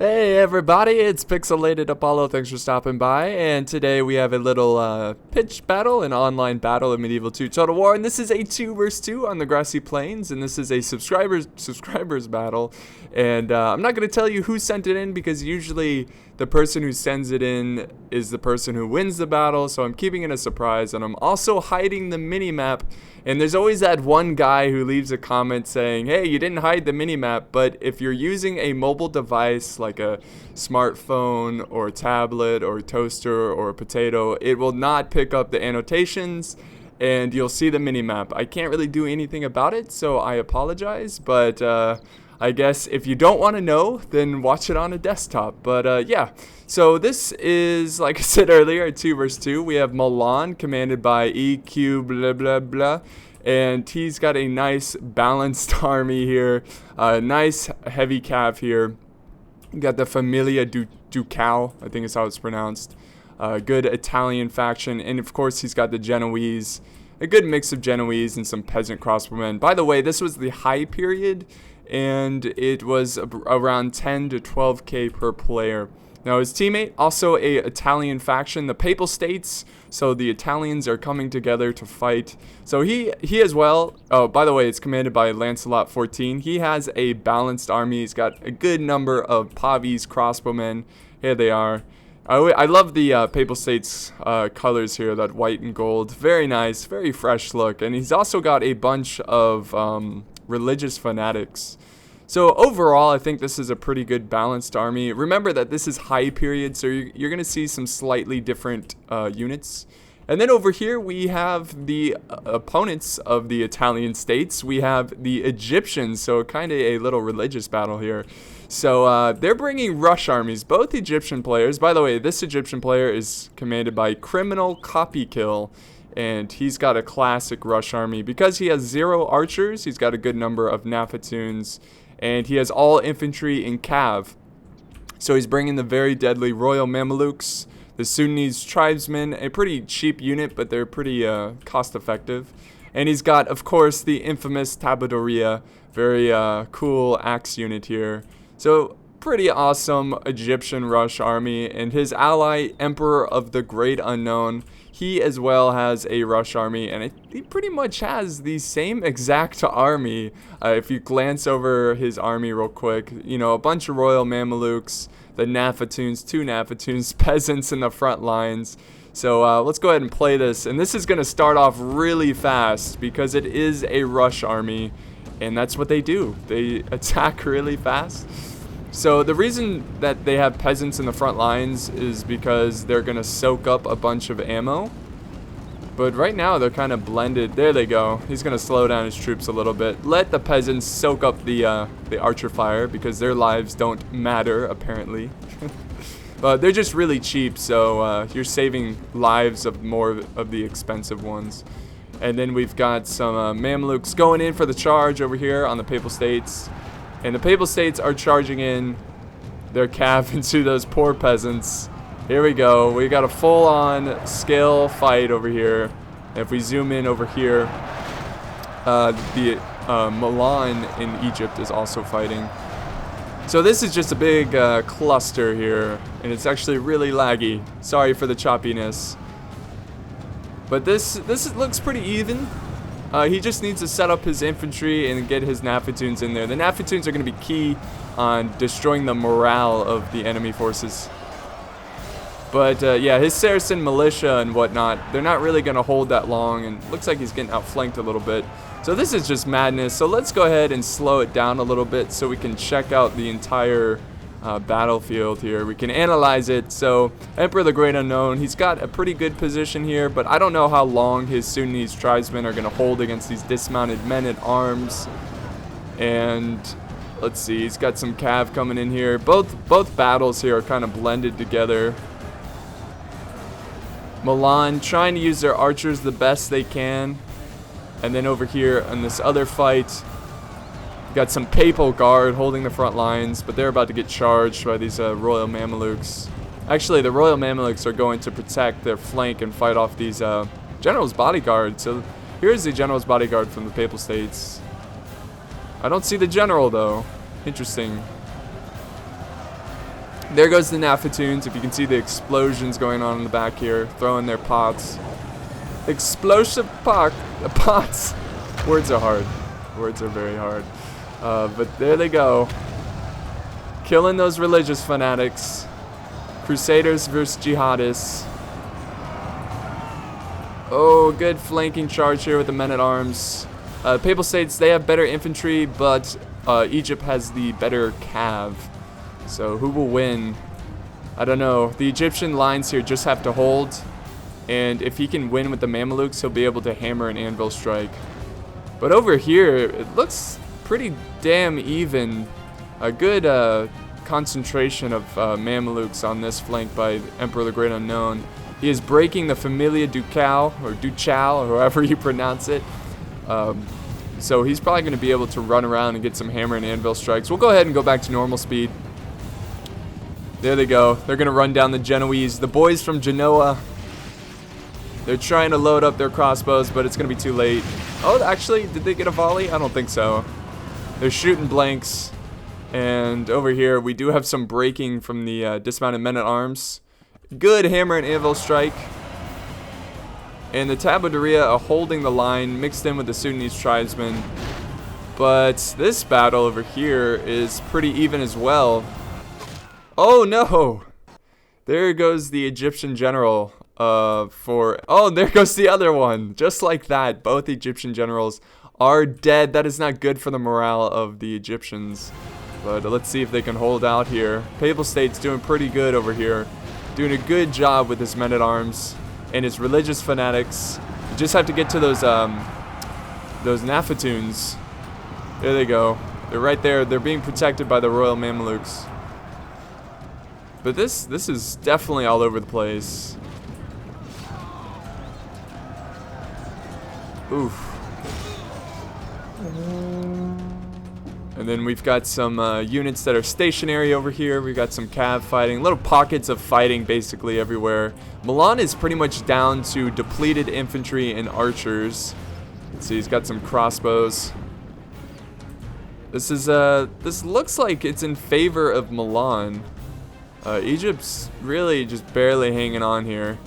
Hey everybody, it's Pixelated Apollo, thanks for stopping by, and today we have a little pitch battle, an online battle of Medieval 2 Total War, and this is a 2 vs 2 on the grassy plains, and this is a subscribers battle, and I'm not going to tell you who sent it in, because usually the person who sends it in is the person who wins the battle, so I'm keeping it a surprise, and I'm also hiding the mini-map. And there's always that one guy who leaves a comment saying, hey, you didn't hide the minimap, but if you're using a mobile device like a smartphone or a tablet or a toaster or a potato, it will not pick up the annotations and you'll see the minimap. I can't really do anything about it, so I apologize, but I guess if you don't want to know, then watch it on a desktop. But yeah, so this is, like I said earlier, a 2 vs 2. We have Milan, commanded by EQ blah blah blah, and he's got a nice balanced army here, nice heavy cav here. You got the Familia Ducal, I think is how it's pronounced. Good Italian faction, and of course he's got the Genoese, a good mix of Genoese and some peasant crossbowmen. By the way, this was the high period, and it was around 10 to 12k per player. Now his teammate, also a Italian faction, the Papal States, so the Italians are coming together to fight. So he as well, oh, by the way, it's commanded by Lancelot 14. He has a balanced army. He's got a good number of Pavis crossbowmen. Here they are. I love the Papal States colors here, that white and gold. Very nice, very fresh look. And he's also got a bunch of religious fanatics. So overall, I think this is a pretty good balanced army. Remember that this is high period, so you're going to see some slightly different units. And then over here, we have the opponents of the Italian states. We have the Egyptians, so kind of a little religious battle here. So they're bringing rush armies, both Egyptian players. By the way, this Egyptian player is commanded by Criminal Copykill, and he's got a classic rush army. Because he has 0 archers, he's got a good number of Nafatoons, and he has all infantry in cav. So he's bringing the very deadly Royal Mamelukes, the Sudanese tribesmen, a pretty cheap unit, but they're pretty cost effective. And he's got, of course, the infamous Tabadoria, very cool axe unit here. So pretty awesome Egyptian rush army, and his ally, Emperor of the Great Unknown, he as well has a rush army, and he pretty much has the same exact army. If you glance over his army real quick, you know, a bunch of Royal Mamelukes, the Nafatoons, 2 Nafatoons, peasants in the front lines. So let's go ahead and play this, and this is going to start off really fast because it is a rush army, and that's what they do. They attack really fast. So the reason that they have peasants in the front lines is because they're going to soak up a bunch of ammo. But right now they're kind of blended. There they go. He's going to slow down his troops a little bit. Let the peasants soak up the archer fire because their lives don't matter, apparently. But they're just really cheap, so you're saving lives of more of the expensive ones. And then we've got some Mamelukes going in for the charge over here on the Papal States. And the Papal States are charging in their cav into those poor peasants. Here we go. We got a full-on scale fight over here. And if we zoom in over here, the Milan in Egypt is also fighting. So this is just a big cluster here, and it's actually really laggy. Sorry for the choppiness. But this looks pretty even. He just needs to set up his infantry and get his Nafatoons in there. The Nafatoons are going to be key on destroying the morale of the enemy forces. But yeah, his Saracen militia and whatnot, they're not really going to hold that long, and looks like he's getting outflanked a little bit. So this is just madness. So let's go ahead and slow it down a little bit so we can check out the entire battlefield here. We can analyze it. So Emperor of the Great Unknown, he's got a pretty good position here, but I don't know how long his Sudanese tribesmen are going to hold against these dismounted men at arms. And let's see, he's got some cav coming in here. Both battles here are kind of blended together. Milan trying to use their archers the best they can. And then over here in this other fight, got some Papal Guard holding the front lines, but they're about to get charged by these Royal Mamelukes. Actually, the Royal Mamelukes are going to protect their flank and fight off these General's Bodyguard. So here's the General's Bodyguard from the Papal States. I don't see the General, though. Interesting. There goes the Nafatoons. If you can see the explosions going on in the back here, throwing their pots. Explosive pots. Words are hard. Words are very hard. But there they go. Killing those religious fanatics. Crusaders versus jihadists. Oh, good flanking charge here with the men-at-arms. Papal States, they have better infantry, but Egypt has the better cav. So who will win? I don't know. The Egyptian lines here just have to hold. And if he can win with the Mamelukes, he'll be able to hammer an anvil strike. But over here, it looks pretty damn even. A good concentration of Mamelukes on this flank by Emperor the Great Unknown. He is breaking the Familia Ducal, or Duchal, or however you pronounce it. So he's probably going to be able to run around and get some hammer and anvil strikes. We'll go ahead and go back to normal speed. There they go. They're going to run down the Genoese. The boys from Genoa. They're trying to load up their crossbows, but it's going to be too late. Oh, actually, did they get a volley? I don't think so. They're shooting blanks. And over here, we do have some breaking from the dismounted men-at-arms. Good hammer and anvil strike. And the Tabaderia are holding the line, mixed in with the Sudanese tribesmen. But this battle over here is pretty even as well. Oh no! There goes the Egyptian general. Oh, there goes the other one. Just like that, both Egyptian generals are dead. That is not good for the morale of the Egyptians. But let's see if they can hold out here. Papal State's doing pretty good over here. Doing a good job with his men-at-arms and his religious fanatics. You just have to get to those Nafatoons. There they go. They're right there. They're being protected by the Royal Mamelukes. But this is definitely all over the place. Oof. And then we've got some units that are stationary over here. We've got some cav fighting. Little pockets of fighting basically everywhere. Milan is pretty much down to depleted infantry and archers. Let's see, he's got some crossbows. This looks like it's in favor of Milan. Egypt's really just barely hanging on here.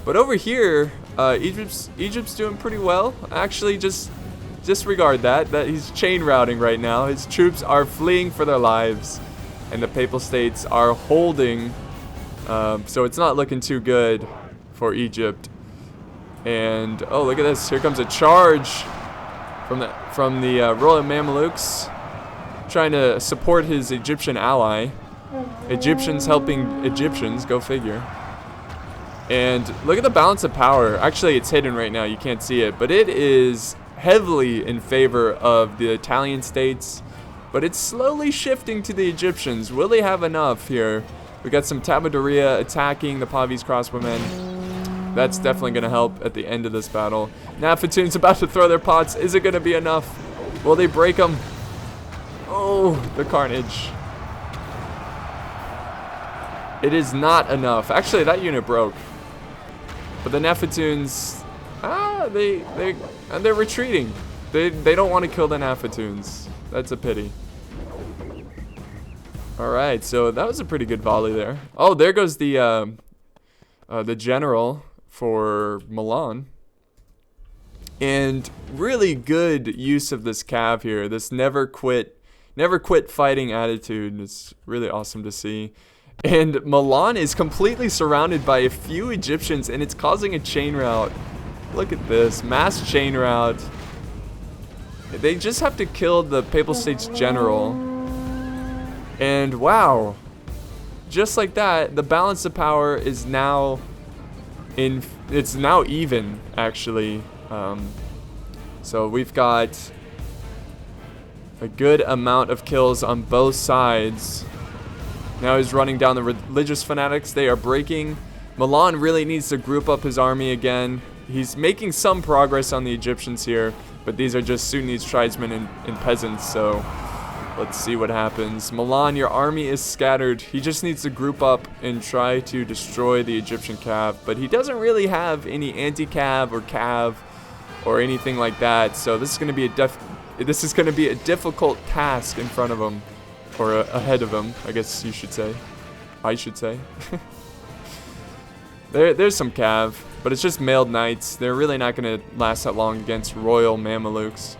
But over here, Egypt's doing pretty well. Actually, just disregard that he's chain routing right now. His troops are fleeing for their lives, and the Papal States are holding. So it's not looking too good for Egypt. And oh, look at this! Here comes a charge from the Royal Mamelukes, trying to support his Egyptian ally. Egyptians helping Egyptians, go figure. And look at the balance of power. Actually, it's hidden right now. You can't see it, but it is heavily in favor of the Italian states, but it's slowly shifting to the Egyptians. Will they have enough here? We got some Tabaderia attacking the Pavis crossbowmen. That's definitely going to help at the end of this battle. Nafatoon's about to throw their pots. Is it going to be enough? Will they break them? Oh, the carnage. It is not enough. Actually, that unit broke. But the Nafatoons, they're retreating. They don't want to kill the Nafatoons. That's a pity. All right, so that was a pretty good volley there. Oh, there goes the general for Milan. And really good use of this cav here. This never quit fighting attitude. It's really awesome to see. And Milan is completely surrounded by a few Egyptians, and it's causing a chain rout. Look at this, mass chain rout. They just have to kill the Papal States general. And wow, just like that, the balance of power is now it's now even, actually. So we've got a good amount of kills on both sides. Now he's running down the religious fanatics. They are breaking. Milan really needs to group up his army again. He's making some progress on the Egyptians here, but these are just Sudanese tribesmen and peasants, so let's see what happens. Milan, your army is scattered. He just needs to group up and try to destroy the Egyptian cav, but he doesn't really have any anti-cav or anything like that, so this is going to be a difficult task in front of him. Or ahead of him, I guess you should say. I should say. There's some cav, but it's just mailed knights. They're really not going to last that long against royal Mamelukes.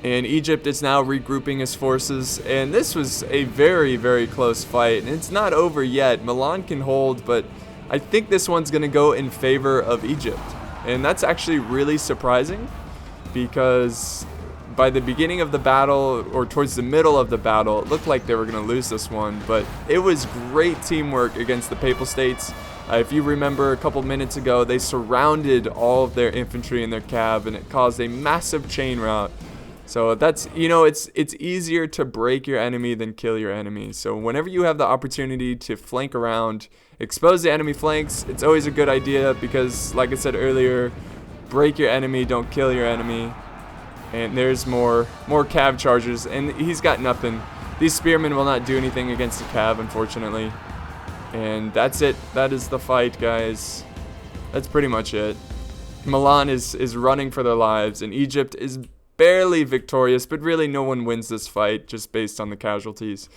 And Egypt is now regrouping his forces, and this was a very, very close fight, and it's not over yet. Milan can hold, but I think this one's going to go in favor of Egypt, and that's actually really surprising, because by the beginning of the battle, or towards the middle of the battle, it looked like they were going to lose this one, but it was great teamwork against the Papal States. If you remember a couple minutes ago, they surrounded all of their infantry and their cav, and it caused a massive chain rout. So that's, you know, it's easier to break your enemy than kill your enemy. So whenever you have the opportunity to flank around, expose the enemy flanks, it's always a good idea, because like I said earlier, break your enemy, don't kill your enemy. And there's more cav charges, and he's got nothing. These spearmen will not do anything against the cav, unfortunately. And that's it. That is the fight, guys. That's pretty much it. Milan is running for their lives, and Egypt is barely victorious, but really no one wins this fight just based on the casualties.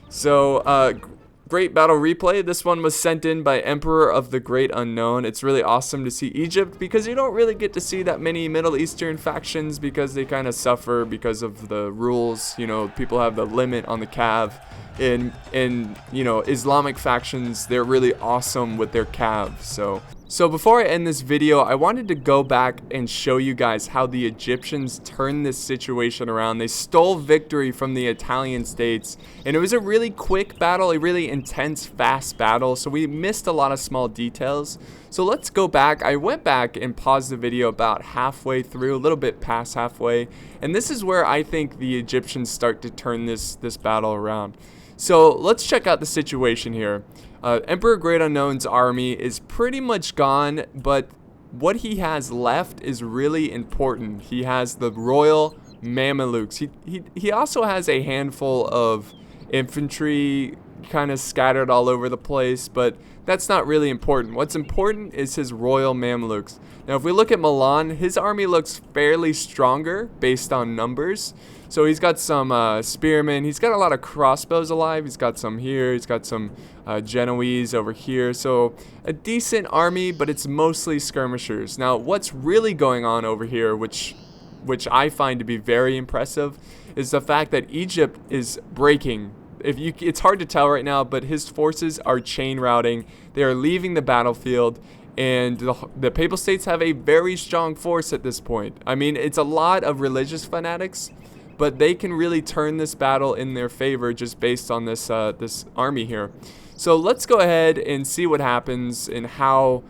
So great battle replay. This one was sent in by Emperor of the Great Unknown. It's really awesome to see Egypt, because you don't really get to see that many Middle Eastern factions, because they kind of suffer because of the rules. You know, people have the limit on the cav. In you know, Islamic factions, they're really awesome with their cav. So before I end this video, I wanted to go back and show you guys how the Egyptians turned this situation around. They stole victory from the Italian states, and it was a really quick battle, a really intense, fast battle, so we missed a lot of small details. So let's go back. I went back and paused the video about halfway through, a little bit past halfway, and this is where I think the Egyptians start to turn this battle around. So let's check out the situation here. Emperor Great Unknown's army is pretty much gone, but what he has left is really important. He has the royal Mamelukes. He also has a handful of infantry kind of scattered all over the place, but that's not really important. What's important is his royal Mamelukes. Now, if we look at Milan, his army looks fairly stronger based on numbers. So he's got some spearmen. He's got a lot of crossbows alive. He's got some here. He's got some Genoese over here. So a decent army, but it's mostly skirmishers. Now, what's really going on over here, which I find to be very impressive, is the fact that Egypt is breaking. It's hard to tell right now, but his forces are chain routing. They are leaving the battlefield. And the Papal States have a very strong force at this point. I mean, it's a lot of religious fanatics, but they can really turn this battle in their favor just based on this army here. So let's go ahead and see what happens and how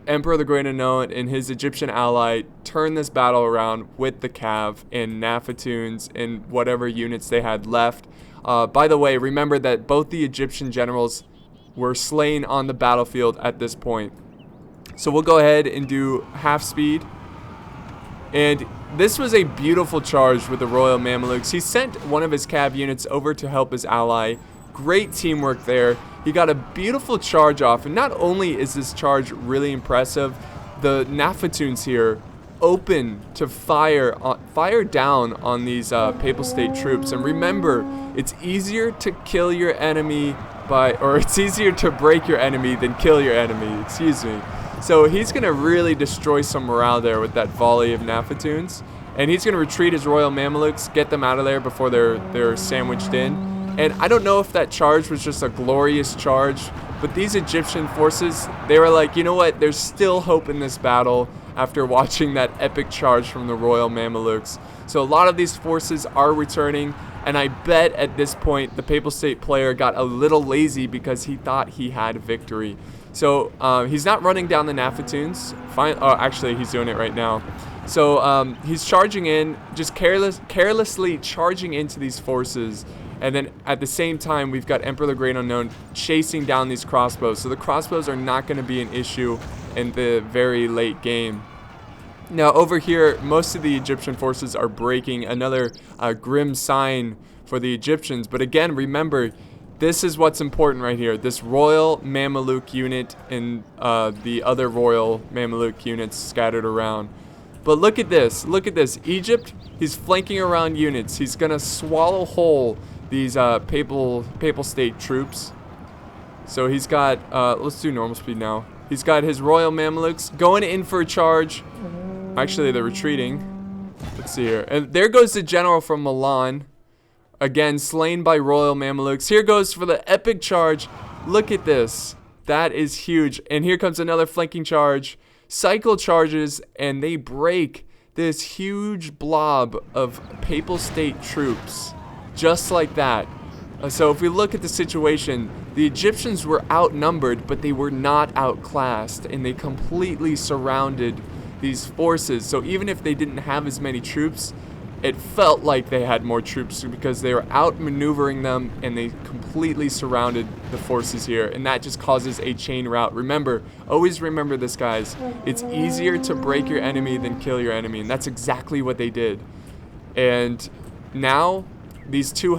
Emperor of the Great Unknown and his Egyptian ally turn this battle around with the cav and Nafatunes and whatever units they had left. By the way, remember that both the Egyptian generals were slain on the battlefield at this point. So we'll go ahead and do half speed. And this was a beautiful charge with the Royal Mamelukes. He sent one of his cav units over to help his ally. Great teamwork there. He got a beautiful charge off. And not only is this charge really impressive, the Nafatunes here open to fire down on these Papal State troops. And remember, it's easier to kill your enemy it's easier to break your enemy than kill your enemy. Excuse me. So he's going to really destroy some morale there with that volley of Nafatunes. And he's going to retreat his Royal Mamelukes, get them out of there before they're sandwiched in. And I don't know if that charge was just a glorious charge, but these Egyptian forces, they were like, you know what, there's still hope in this battle after watching that epic charge from the Royal Mamelukes. So a lot of these forces are returning, and I bet at this point the Papal State player got a little lazy because he thought he had victory. So he's not running down the Nafatunes. Actually, he's doing it right now. So he's charging in, just carelessly charging into these forces. And then at the same time, we've got Emperor the Great Unknown chasing down these crossbows. So the crossbows are not going to be an issue in the very late game. Now over here, most of the Egyptian forces are breaking. Another grim sign for the Egyptians. But again, remember, this is what's important right here. This Royal Mameluke unit and the other Royal Mameluke units scattered around. But look at this. Look at this. Egypt, he's flanking around units. He's going to swallow whole these papal state troops. So he's got, let's do normal speed now. He's got his Royal Mamelukes going in for a charge. Actually, they're retreating. Let's see here. And there goes the general from Milan. Again, slain by Royal Mamelukes. Here goes for the epic charge. Look at this. That is huge. And here comes another flanking charge. Cycle charges, and they break this huge blob of papal state troops. Just like that. So if we look at the situation, the Egyptians were outnumbered, but they were not outclassed. And they completely surrounded these forces. So even if they didn't have as many troops, it felt like they had more troops because they were outmaneuvering them, and they completely surrounded the forces here, and that just causes a chain rout. Remember, always remember this, guys. It's easier to break your enemy than kill your enemy, and that's exactly what they did. And now these two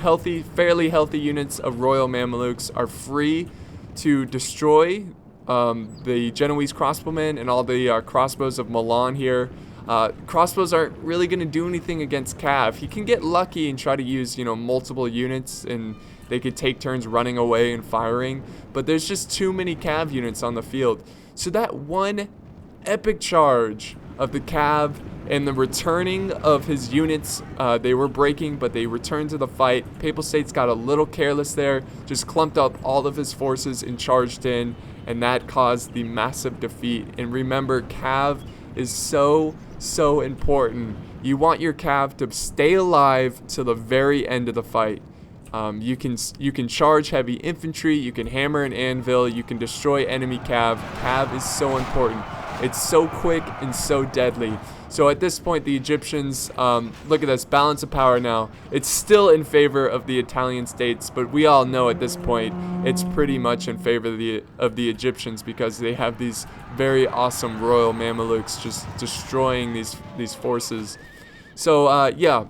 fairly healthy units of Royal Mamelukes are free to destroy the Genoese crossbowmen and all the crossbows of Milan here. Crossbows aren't really going to do anything against Cav. He can get lucky and try to use, multiple units, and they could take turns running away and firing. But there's just too many Cav units on the field. So that one epic charge of the Cav and the returning of his units, they were breaking, but they returned to the fight. Papal States got a little careless there, just clumped up all of his forces and charged in, and that caused the massive defeat. And remember, Cav is so important. You want your Cav to stay alive to the very end of the fight. You can charge heavy infantry, you can hammer an anvil, you can destroy enemy Cav. Cav is so important. It's so quick and so deadly. So at this point, the Egyptians, look at this, balance of power now. It's still in favor of the Italian states, but we all know at this point it's pretty much in favor of the Egyptians because they have these very awesome Royal Mamelukes just destroying these forces. So yeah,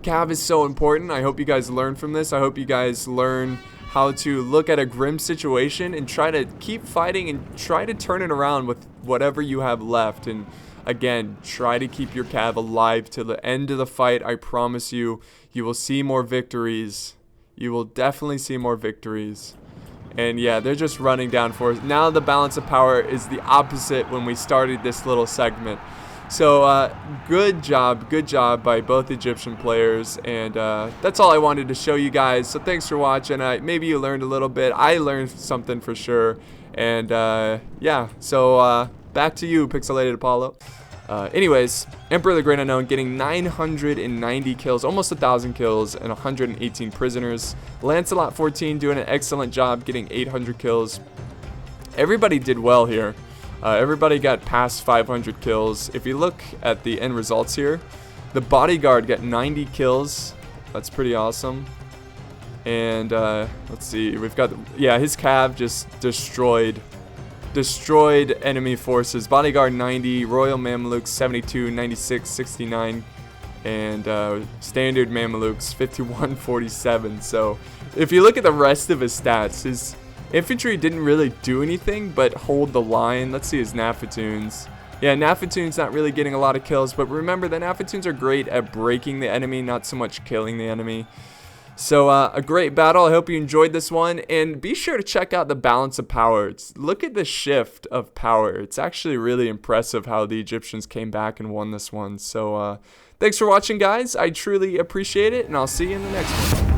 Cav is so important. I hope you guys learn from this. I hope you guys learn how to look at a grim situation and try to keep fighting and try to turn it around with whatever you have left. And again, try to keep your Cav alive to the end of the fight. I promise you, you will see more victories. You will definitely see more victories. And yeah, they're just running down for us. Now the balance of power is the opposite when we started this little segment. So good job by both Egyptian players, and that's all I wanted to show you guys. So thanks for watching. Maybe you learned a little bit. I learned something for sure. And yeah, so back to you, Pixelated Apollo. Anyways, Emperor of the Great Unknown getting 990 kills, almost 1,000 kills, and 118 prisoners. Lancelot 14 doing an excellent job getting 800 kills. Everybody did well here. Everybody got past 500 kills. If you look at the end results here, the Bodyguard got 90 kills. That's pretty awesome. And let's see, we've got, yeah, his Cav just destroyed enemy forces. Bodyguard 90, Royal Mamelukes 72, 96, 69, and Standard Mamelukes 51, 47. So if you look at the rest of his stats, his infantry didn't really do anything but hold the line. Let's see his Nafatoons. Yeah, Nafatoon's not really getting a lot of kills, but remember the Nafatoons are great at breaking the enemy, not so much killing the enemy. So a great battle. I hope you enjoyed this one, and be sure to check out the balance of power. Look at the shift of power. It's actually really impressive how the Egyptians came back and won this one. So thanks for watching, guys. I truly appreciate it, and I'll see you in the next one.